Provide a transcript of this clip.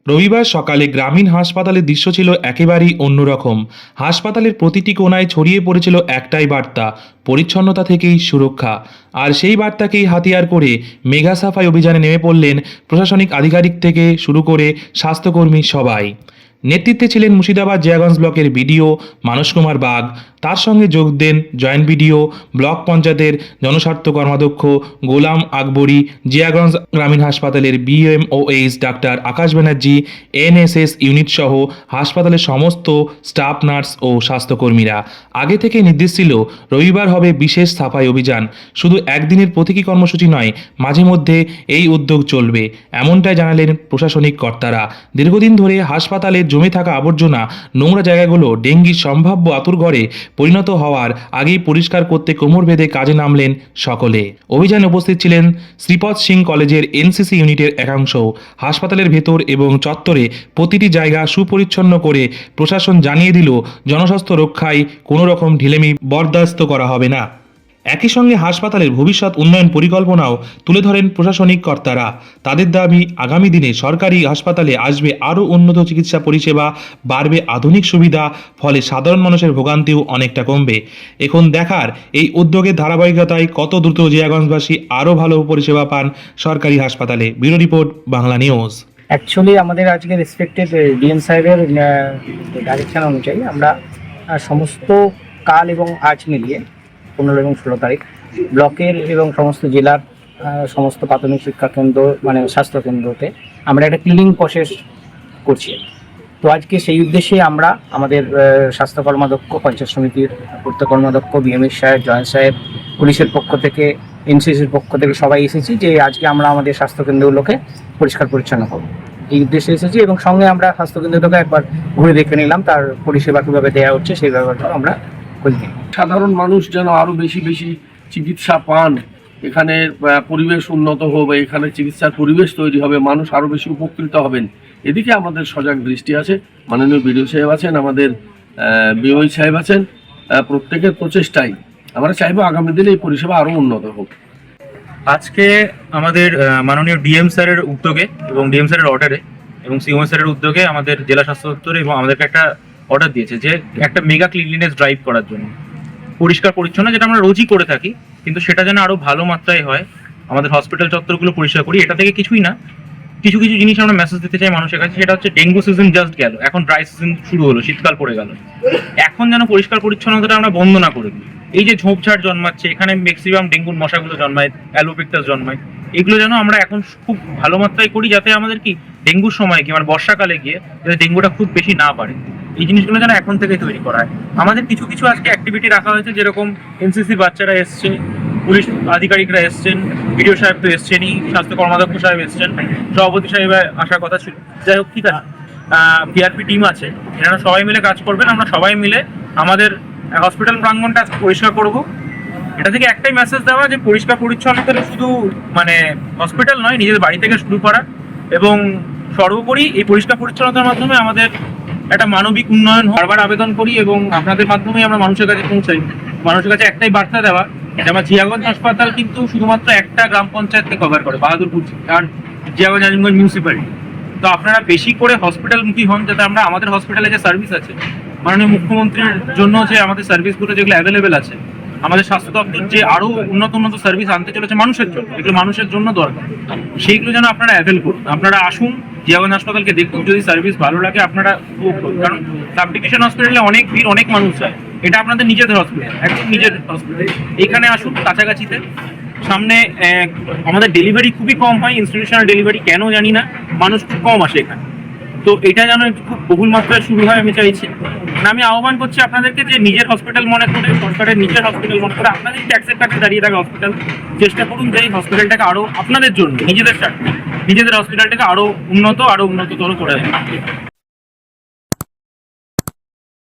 রবিবার সকালে গ্রামীণ হাসপাতালের দৃশ্য ছিল একেবারেই অন্যরকম। হাসপাতালের প্রতিটি কোণায় ছড়িয়ে পড়েছিল একটাই বার্তা, পরিচ্ছন্নতা থেকেই সুরক্ষা। আর সেই বার্তাকেই হাতিয়ার করে মেগা সাফাই অভিযানে নেমে পড়লেন প্রশাসনিক আধিকারিক থেকে শুরু করে স্বাস্থ্যকর্মী সবাই। নেতৃত্বে ছিলেন মুর্শিদাবাদ জিয়াগঞ্জ ব্লকের বিডিও মানস কুমার বাগ। তার সঙ্গে যোগ দেন জয়েন্ট বিডিও, ব্লক পঞ্চায়েতের জনস্বার্থ কর্মাধ্যক্ষ গোলাম আকবরী, জিয়াগঞ্জ গ্রামীণ হাসপাতালের বিএমওএইচ ডাক্তার আকাশ ব্যানার্জি, এনএসএস ইউনিট সহ হাসপাতালের সমস্ত স্টাফ, নার্স ও স্বাস্থ্যকর্মীরা। আগে থেকে নির্দেশ ছিল রবিবার হবে বিশেষ সাফাই অভিযান। শুধু একদিনের প্রতীকী কর্মসূচি নয়, মাঝে মধ্যে এই উদ্যোগ চলবে, এমনটাই জানালেন প্রশাসনিক কর্তারা। দীর্ঘদিন ধরে হাসপাতালে জমে থাকা আবর্জনা, নোংরা জায়গাগুলো ডেঙ্গির সম্ভাব্য আতুরঘরে পরিণত হওয়ার আগেই পরিষ্কার করতে কোমর বেঁধে কাজে নামলেন সকলে। অভিযানে উপস্থিত ছিলেন শ্রীপদ সিং কলেজের এনসিসি ইউনিটের একাংশ। হাসপাতালের ভেতর এবং চত্বরে প্রতিটি জায়গা সুপরিচ্ছন্ন করে প্রশাসন জানিয়ে দিল, জনস্বাস্থ্য রক্ষায় কোনো রকম ঢিলেমি বরদাস্ত করা হবে না। একই সঙ্গে হাসপাতালের ভবিষ্যৎ উন্নয়ন পরিকল্পনাও তুলে ধরেন প্রশাসনিক কর্তারা। তাদের দাবি, আগামী দিনে সরকারি হাসপাতালে আসবে আরও উন্নত চিকিৎসা পরিষেবা, বাড়বে আধুনিক সুবিধা, ফলে সাধারণ মানুষের ভোগান্তিও অনেকটা কমবে। এখন দেখার এই উদ্যোগের ধারাবাহিকতায় কত দ্রুত জিয়াগঞ্জবাসী আরও ভালো পরিষেবা পান সরকারি হাসপাতালে। Bureau report, Bangla news. Actually আমাদের আজকে রেসপেক্টেড ডিএম সাহেবের ডাইরেকশন অনুযায়ী আমরা সমস্ত কাল এবং আজ মিলিয়ে 15 এবং 16 তারিখ ব্লকের এবং সমস্ত জেলার সমস্ত প্রাথমিক শিক্ষা কেন্দ্র মানে স্বাস্থ্যকেন্দ্রতে আমরা একটা ক্লিনিং প্রসেস করছি। তো আজকে সেই উদ্দেশ্যে আমরা আমাদের স্বাস্থ্য কর্মাধ্যক্ষ, পঞ্চায়েত সমিতির পূর্ত কর্মাধ্যক্ষ, বিএমএস সাহেব, জয়েন্ট সাহেব, পুলিশের পক্ষ থেকে, এনসিসির পক্ষ থেকে সবাই এসেছি যে আজকে আমরা আমাদের স্বাস্থ্যকেন্দ্রগুলোকে পরিষ্কার পরিচ্ছন্ন করব, এই উদ্দেশ্যে এসেছি। এবং সঙ্গে আমরা স্বাস্থ্যকেন্দ্রটাকে একবার ঘুরে দেখে নিলাম, তার পরিষেবা কীভাবে দেওয়া হচ্ছে সেই ব্যাপারটা আমরা খুঁজে। সাধারণ মানুষ যেন আরও বেশি বেশি চিকিৎসা পান, এখানে পরিবেশ উন্নত হবে, এখানে চিকিৎসার পরিবেশ তৈরি হবে, মানুষ আরও বেশি উপকৃত হবেন, এদিকে আমাদের সজাগ দৃষ্টি আছে। মাননীয় বিডিও সাহেব আছেন, আমাদের বিওই সাহেব আছেন, প্রত্যেকের প্রচেষ্টাই আমরা চাইবো আগামী দিনে এই পরিষেবা আরও উন্নত হোক। আজকে আমাদের মাননীয় ডিএম স্যারের উদ্যোগে এবং ডিএম স্যারের অর্ডারে এবং সিএমও স্যারের উদ্যোগে আমাদের জেলা স্বাস্থ্য দপ্তরে এবং আমাদেরকে একটা অর্ডার দিয়েছে যে একটা মেগা ক্লিনলিনেস ড্রাইভ করার জন্য, পরিষ্কার পরিচ্ছন্ন, যেটা আমরা রোজই করে থাকি, কিন্তু সেটা যেন আরও ভালো মাত্রায় হয়। আমাদের হসপিটাল চত্বরগুলো পরিষ্কার করি, এটা থেকে কিছুই না, কিছু কিছু জিনিস আমরা মেসেজ দিতে চাই মানুষের কাছে। সেটা হচ্ছে ডেঙ্গু সিজন জাস্ট গেল, এখন ড্রাই সিজন শুরু হলো, শীতকাল পড়ে গেল। এখন যেন পরিষ্কার পরিচ্ছন্নতাটা আমরা বন্ধ না করে দিই। এই যে ঝোপঝাড় জন্মাচ্ছে, এখানে ম্যাক্সিমাম ডেঙ্গুর মশাগুলো জন্মায়, অ্যালোপিকটাস জন্মায়, এগুলো যেন আমরা এখন খুব ভালো মাত্রায় করি, যাতে আমাদের কি ডেঙ্গুর সময় কি মানে বর্ষাকালে গিয়ে যাতে ডেঙ্গুটা খুব বেশি না পারে, এই জিনিসগুলো যেন এখন থেকে তৈরি করা হয়। আমাদের কিছু কিছু আজকে অ্যাক্টিভিটি রাখা হয়েছে, যেরকম এনসিসি বাচ্চারা এসছে, পুলিশ আধিকারিকরা এসছেন, বিডিও সাহেব তো এসছেনই, স্বাস্থ্য কর্মাধ্যক্ষ সাহেব এসছেন, সভাপতি সাহেব আসার কথা ছিল। যাই হোক, ঠিক আছে, পিআরপি টিম আছে, এনারা সবাই মিলে কাজ করবেন। আমরা সবাই মিলে আমাদের হসপিটাল প্রাঙ্গণটা পরিষ্কার করব। এটা থেকে একটাই মেসেজ দেওয়া যে পরিষ্কার পরিচ্ছন্নতা শুধু মানে হসপিটাল নয়, নিজেদের বাড়ি থেকে শুরু করা, এবং সর্বোপরি এই পরিষ্কার পরিচ্ছন্নতার মাধ্যমে আমাদের একটা মানবিক উন্নয়ন বারবার আবেদন করি, এবং আপনাদের মাধ্যমেই আমরা মানুষের কাছে পৌঁছাই। মানুষের কাছে একটাই বার্তা দেওয়া যে আমার জিয়াগঞ্জ হাসপাতাল কিন্তু শুধুমাত্র একটা গ্রাম পঞ্চায়েতকে কভার করে, বাহাদুরপুর আর জিয়াগঞ্জ আজিমগঞ্জ মিউনিসিপ্যালিটি। তো আপনারা বেশি করে হসপিটালমুখী হন, যাতে আমরা আমাদের হসপিটালে যে সার্ভিস আছে, মাননীয় মুখ্যমন্ত্রীর জন্য যে আমাদের সার্ভিসগুলো যেগুলো অ্যাভেলেবেল আছে, আমাদের স্বাস্থ্য দপ্তর যে আরও উন্নত উন্নত সার্ভিস আনতে চলেছে মানুষের জন্য, যেগুলো মানুষের জন্য দরকার, সেইগুলো যেন আপনারা অ্যাভেল করুন। আপনারা আসুন, জিয়াগঞ্জ হাসপাতালকে দেখুন, যদি সার্ভিস ভালো লাগে আপনারা উপভোগ করুন। কারণ সাব ডিভিশন হসপিটালে অনেক ভিড়, অনেক মানুষ যায়, এটা আপনাদের নিজেদের হসপিটাল, একদম নিজের হসপিটাল। এইখানে আসুন, কাছাকাছিতে। সামনে আমাদের ডেলিভারি খুবই কম হয়, ইনস্টিটিউশনাল ডেলিভারি কেন জানি না, মানুষ খুব কম আসে এখানে। তো এটা যেন খুব বহুল মাত্রায় শুরু হয় আমি চাইছি। আমি আহ্বান করছি আপনাদেরকে যে নিজের হসপিটাল মনে করে, সরকারের নিজের হসপিটাল মনে করে, আপনাদের ট্যাক্সের টাকা দাঁড়িয়ে থাকা হসপিটাল, চেষ্টা করুন যে এই হসপিটালটাকে আরও আপনাদের জন্য, নিজেদের স্বার্থে, নিজেদের হসপিটালটাকে আরও উন্নততর করে দেয়।